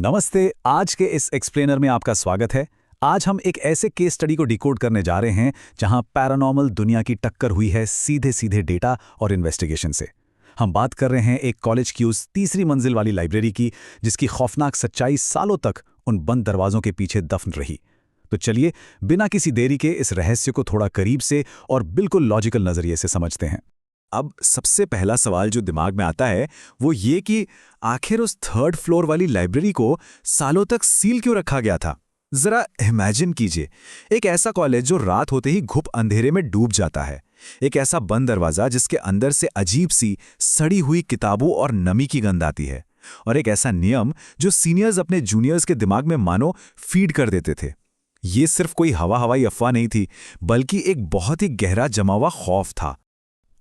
नमस्ते। आज के इस एक्सप्लेनर में आपका स्वागत है। आज हम एक ऐसे केस स्टडी को डिकोड करने जा रहे हैं जहां पैरानॉर्मल दुनिया की टक्कर हुई है सीधे सीधे डेटा और इन्वेस्टिगेशन से। हम बात कर रहे हैं एक कॉलेज की उस तीसरी मंजिल वाली लाइब्रेरी की जिसकी खौफनाक सच्चाई सालों तक उन बंद दरवाजों के पीछे दफन रही। तो चलिए बिना किसी देरी के इस रहस्य को थोड़ा करीब से और बिल्कुल लॉजिकल नजरिए से समझते हैं। अब सबसे पहला सवाल जो दिमाग में आता है वो ये कि आखिर उस थर्ड फ्लोर वाली लाइब्रेरी को सालों तक सील क्यों रखा गया था। जरा इमेजिन कीजिए, एक ऐसा कॉलेज जो रात होते ही घुप अंधेरे में डूब जाता है, एक ऐसा बंद दरवाजा जिसके अंदर से अजीब सी सड़ी हुई किताबों और नमी की गंध आती है, और एक ऐसा नियम जो सीनियर्स अपने जूनियर्स के दिमाग में मानो फीड कर देते थे। ये सिर्फ कोई हवाई अफवाह नहीं थी, बल्कि एक बहुत ही गहरा जमा हुआ खौफ था।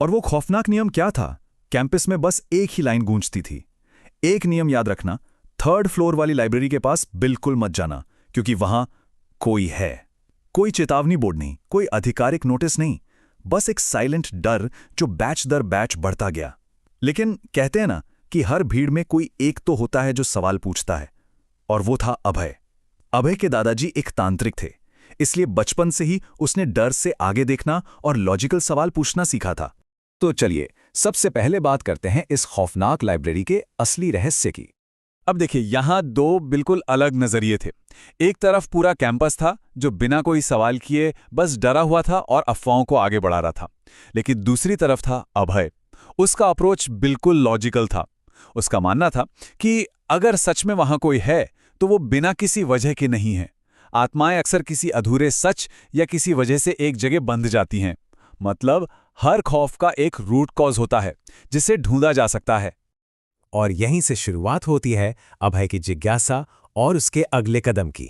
और वो खौफनाक नियम क्या था? कैंपस में बस एक ही लाइन गूंजती थी, एक नियम याद रखना, थर्ड फ्लोर वाली लाइब्रेरी के पास बिल्कुल मत जाना, क्योंकि वहां कोई है। कोई चेतावनी बोर्ड नहीं, कोई आधिकारिक नोटिस नहीं, बस एक साइलेंट डर जो बैच दर बैच बढ़ता गया। लेकिन कहते हैं ना कि हर भीड़ में कोई एक तो होता है जो सवाल पूछता है, और वो था अभय। अभय के दादाजी एक तांत्रिक थे, इसलिए बचपन से ही उसने डर से आगे देखना और लॉजिकल सवाल पूछना सीखा था। तो चलिए सबसे पहले बात करते हैं इस खौफनाक लाइब्रेरी के असली रहस्य की। अब देखिए, यहां दो बिल्कुल अलग नजरिए थे। एक तरफ पूरा कैंपस था जो बिना कोई सवाल किए बस डरा हुआ था और अफवाहों को आगे बढ़ा रहा था, लेकिन दूसरी तरफ था अभय। उसका अप्रोच बिल्कुल लॉजिकल था। उसका मानना था कि अगर सच में वहां कोई है तो वो बिना किसी वजह के नहीं है। आत्माएं अक्सर किसी अधूरे सच या किसी वजह से एक जगह बंध जाती हैं। मतलब हर खौफ का एक रूट कॉज होता है जिसे ढूंढा जा सकता है। और यहीं से शुरुआत होती है अभय की जिज्ञासा और उसके अगले कदम की।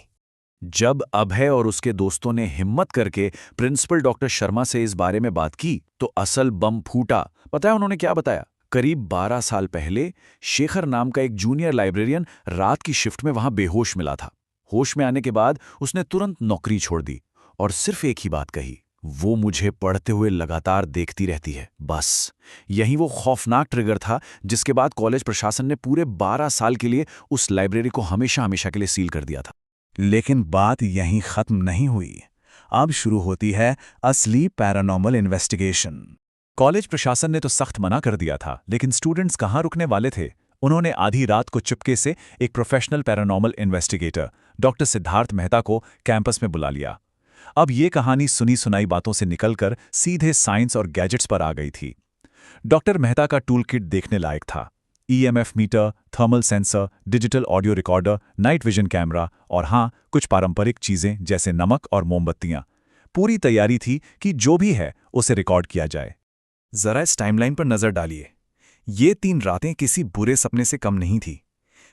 जब अभय और उसके दोस्तों ने हिम्मत करके प्रिंसिपल डॉक्टर शर्मा से इस बारे में बात की तो असल बम फूटा। पता है उन्होंने क्या बताया? करीब 12 साल पहले शेखर नाम का एक जूनियर लाइब्रेरियन रात की शिफ्ट में वहां बेहोश मिला था। होश में आने के बाद उसने तुरंत नौकरी छोड़ दी और सिर्फ एक ही बात कही, वो मुझे पढ़ते हुए लगातार देखती रहती है। बस यही वो खौफनाक ट्रिगर था जिसके बाद कॉलेज प्रशासन ने पूरे 12 साल के लिए उस लाइब्रेरी को हमेशा हमेशा के लिए सील कर दिया था। लेकिन बात यहीं खत्म नहीं हुई। अब शुरू होती है असली पैरानॉर्मल इन्वेस्टिगेशन। कॉलेज प्रशासन ने तो सख्त मना कर दिया था, लेकिन स्टूडेंट्स कहाँ रुकने वाले थे। उन्होंने आधी रात को चुपके से एक professional paranormal investigator doctor Siddharth Mehta को कैंपस में बुला लिया। अब ये कहानी सुनी सुनाई बातों से निकलकर सीधे साइंस और गैजेट्स पर आ गई थी। डॉक्टर मेहता का टूल किट देखने लायक था। EMF meter, thermal sensor, digital audio recorder, night vision camera और हाँ, कुछ पारंपरिक चीजें जैसे नमक और मोमबत्तियां। पूरी तैयारी थी कि जो भी है उसे रिकॉर्ड किया जाए। जरा इस टाइमलाइन पर नजर डालिए। ये 3 रातें किसी बुरे सपने से कम नहीं थी।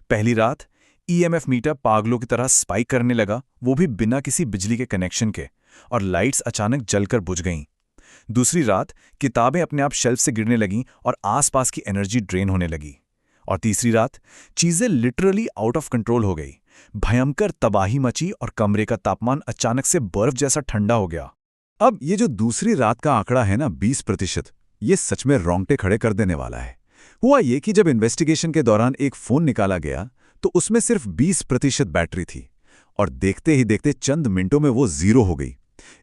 पहली रात ईएमएफ मीटर पागलों की तरह स्पाइक करने लगा, वो भी बिना किसी बिजली के कनेक्शन के, और लाइट्स अचानक जलकर बुझ गईं। दूसरी रात किताबें अपने आप शेल्फ से गिरने लगीं और आसपास की एनर्जी ड्रेन होने लगी। और तीसरी रात चीजें लिटरली आउट ऑफ कंट्रोल हो गई। भयंकर तबाही मची और कमरे का तापमान अचानक से बर्फ जैसा ठंडा हो गया। अब ये जो दूसरी रात का आंकड़ा है ना 20%, ये सच में रोंगटे खड़े कर देने वाला है। हुआ ये कि जब इन्वेस्टिगेशन के दौरान एक फोन निकाला गया तो उसमें सिर्फ 20% बैटरी थी, और देखते ही देखते चंद मिनटों में वो 0 हो गई।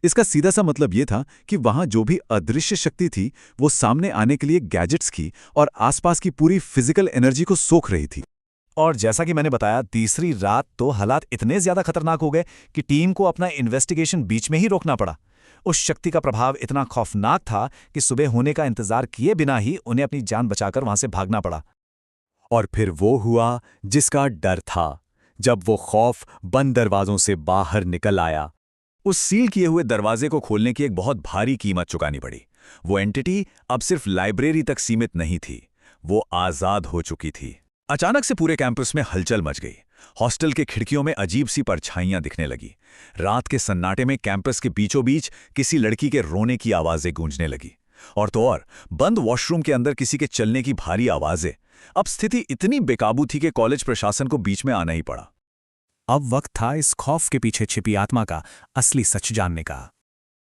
इसका सीधा सा मतलब ये था कि वहां जो भी अदृश्य शक्ति थी वो सामने आने के लिए गैजेट्स की और आसपास की पूरी फिजिकल एनर्जी को सोख रही थी। और जैसा कि मैंने बताया, तीसरी रात तो हालात इतने ज्यादा खतरनाक हो गए कि टीम को अपना इन्वेस्टिगेशन बीच में ही रोकना पड़ा। उस शक्ति का प्रभाव इतना खौफनाक था कि सुबह होने का इंतजार किए बिना ही उन्हें अपनी जान बचाकर वहां से भागना पड़ा। और फिर वो हुआ जिसका डर था, जब वो खौफ बंद दरवाजों से बाहर निकल आया। उस सील किए हुए दरवाजे को खोलने की एक बहुत भारी कीमत चुकानी पड़ी। वो एंटिटी अब सिर्फ लाइब्रेरी तक सीमित नहीं थी, वो आजाद हो चुकी थी। अचानक से पूरे कैंपस में हलचल मच गई। हॉस्टल के खिड़कियों में अजीब सी परछाइयां दिखने लगी। रात के सन्नाटे में कैंपस के बीचों बीच किसी लड़की के रोने की आवाजें गूंजने लगी, और तो और बंद वॉशरूम के अंदर किसी के चलने की भारी आवाजें। अब स्थिति इतनी बेकाबू थी कि कॉलेज प्रशासन को बीच में आना ही पड़ा। अब वक्त था इस खौफ के पीछे छिपी आत्मा का असली सच जानने का।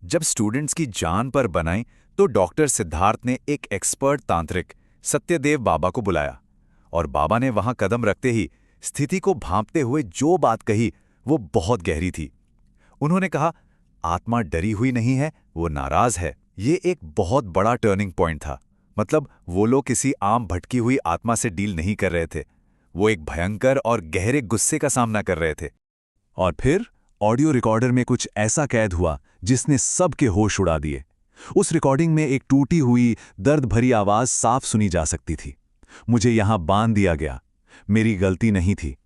जब स्टूडेंट्स की जान पर बनाई तो डॉक्टर सिद्धार्थ ने एक एक्सपर्ट तांत्रिक सत्यदेव बाबा को बुलाया, और बाबा ने वहां कदम रखते ही स्थिति को भांपते हुए जो बात कही वो बहुत गहरी थी। उन्होंने कहा, आत्मा डरी हुई नहीं है, वो नाराज है। ये एक बहुत बड़ा टर्निंग पॉइंट था। मतलब वो लोग किसी आम भटकी हुई आत्मा से डील नहीं कर रहे थे, वो एक भयंकर और गहरे गुस्से का सामना कर रहे थे। और फिर ऑडियो रिकॉर्डर में कुछ ऐसा कैद हुआ जिसने सबके होश उड़ा दिए। उस रिकॉर्डिंग में एक टूटी हुई दर्द भरी आवाज साफ सुनी जा सकती थी। मुझे यहां बांध दिया गया, मेरी गलती नहीं थी।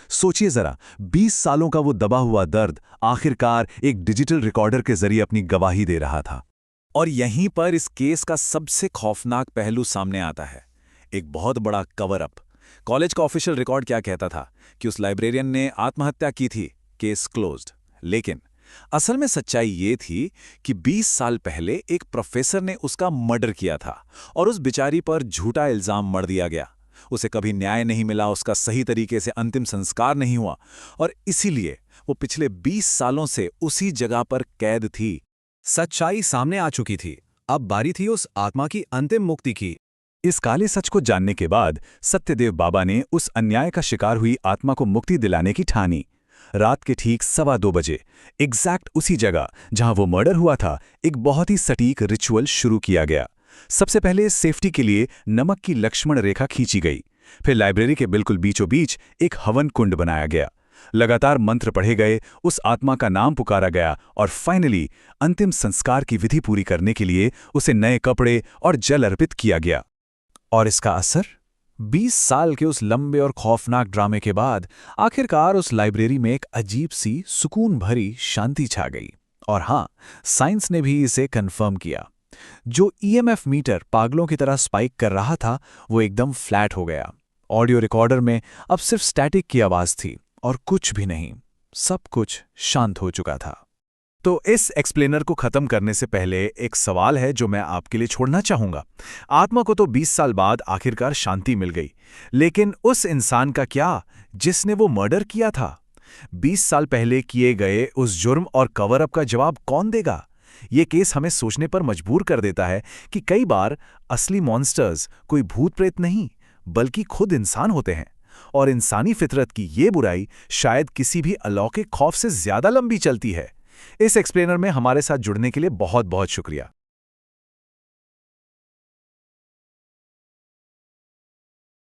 सोचिए जरा, 20 सालों का वो दबा हुआ दर्द आखिरकार एक डिजिटल रिकॉर्डर के जरिए अपनी गवाही दे रहा था। और यहीं पर इस केस का सबसे खौफनाक पहलू सामने आता है, एक बहुत बड़ा कवर अप। कॉलेज का ऑफिशियल रिकॉर्ड क्या कहता था कि उस लाइब्रेरियन ने आत्महत्या की थी, केस क्लोज्ड। लेकिन असल में सच्चाई ये थी कि 20 साल पहले एक प्रोफेसर ने उसका मर्डर किया था और उस बेचारी पर झूठा इल्जाम मढ़ दिया गया। उसे कभी न्याय नहीं मिला, उसका सही तरीके से अंतिम संस्कार नहीं हुआ और इसीलिए वो पिछले 20 सालों से उसी जगह पर कैद थी। सच्चाई सामने आ चुकी थी, अब बारी थी उस आत्मा की अंतिम मुक्ति की। इस काले सच को जानने के बाद सत्यदेव बाबा ने उस अन्याय का शिकार हुई आत्मा को मुक्ति दिलाने की ठानी। रात के ठीक 2:15 बजे एग्जैक्ट उसी जगह जहां वो मर्डर हुआ था, एक बहुत ही सटीक रिचुअल शुरू किया गया। सबसे पहले सेफ्टी के लिए नमक की लक्ष्मण रेखा खींची गई। फिर लाइब्रेरी के बिल्कुल बीचों बीच एक हवन कुंड बनाया गया। लगातार मंत्र पढ़े गए, उस आत्मा का नाम पुकारा गया और फाइनली अंतिम संस्कार की विधि पूरी करने के लिए उसे नए कपड़े और जल अर्पित किया गया। और इसका असर 20 साल के उस लंबे और खौफनाक ड्रामे के बाद आखिरकार उस लाइब्रेरी में एक अजीब सी सुकून भरी शांति छा गई। और हाँ, साइंस ने भी इसे कंफर्म किया। जो ईएमएफ मीटर पागलों की तरह स्पाइक कर रहा था वो एकदम फ्लैट हो गया। ऑडियो रिकॉर्डर में अब सिर्फ स्टैटिक की आवाज थी और कुछ भी नहीं, सब कुछ शांत हो चुका था। तो इस एक्सप्लेनर को खत्म करने से पहले एक सवाल है जो मैं आपके लिए छोड़ना चाहूंगा। आत्मा को तो 20 साल बाद आखिरकार शांति मिल गई, लेकिन उस इंसान का क्या जिसने वो मर्डर किया था? 20 साल पहले किए गए उस जुर्म और कवर अप का जवाब कौन देगा? ये केस हमें सोचने पर मजबूर कर देता है कि कई बार असली मॉन्स्टर्स कोई भूत प्रेत नहीं बल्कि खुद इंसान होते हैं, और इंसानी फितरत की ये बुराई शायद किसी भी अलौकिक खौफ से ज्यादा लंबी चलती है। इस एक्सप्लेनर में हमारे साथ जुड़ने के लिए बहुत बहुत शुक्रिया।